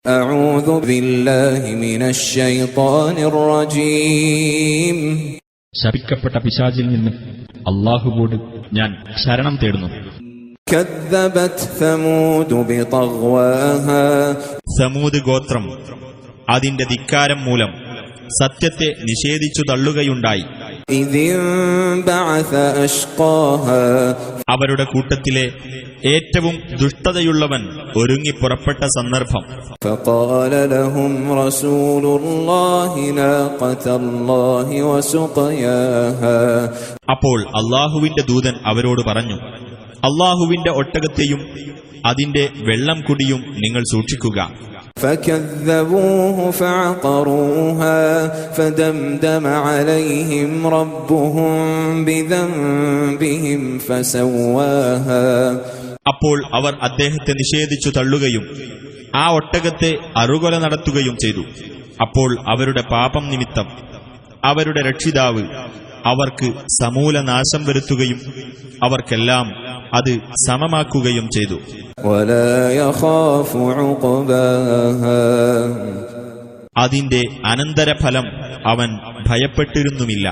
അഊദു ബില്ലാഹി മിനശ് ശൈത്വാനിർ റജീം. ശപിക്കപ്പെട്ട പിശാചിൽ നിന്ന് അല്ലാഹുവോട് ഞാൻ ശരണം തേടുന്നു. കദ്ദബത് സമൂദ് ബിതഗ്വാഹാ. സമൂദ് ഗോത്രം അതിന്റെ ധിക്കാരം മൂലം സത്യത്തെ നിഷേധിച്ചു തള്ളുകയുണ്ടായി. ഇദിൻബഅസ അശ്ഖാഹാ. അവരുടെ കൂട്ടത്തിലെ ഏറ്റവും ദുഷ്ടതയുള്ളവൻ ഒരുങ്ങി പുറപ്പെട്ട സന്ദർഭം. ഫഖാല ലഹും റസൂലുള്ളാഹി നാഖതല്ലാഹി വസുഖയാഹാ. അപ്പോൾ അല്ലാഹുവിന്റെ ദൂതൻ അവരോട് പറഞ്ഞു, അല്ലാഹുവിന്റെ ഒട്ടകത്തെയും അതിന്റെ വെള്ളം കുടിയും നിങ്ങൾ സൂക്ഷിക്കുക. فكذبوه فعقروها فدمدم عليهم ربهم بذنبهم فسواها. അപ്പോൾ അവർ അദ്ദേഹത്തെ നിഷേധിച്ചു തള്ളുകയും ആ ഒട്ടകത്തെ അറുകൊല നടത്തുകയും ചെയ്തു. അപ്പോൾ അവരുടെ പാപം നിമിത്തം അവരുടെ രക്ഷിതാവ് അവർക്ക് സമൂല നാശം വരുത്തുകയും അവർക്കെല്ലാം അത് സമമാക്കുകയും ചെയ്തു. അതിന്റെ അനന്തരഫലം അവൻ ഭയപ്പെട്ടിരുന്നുമില്ല.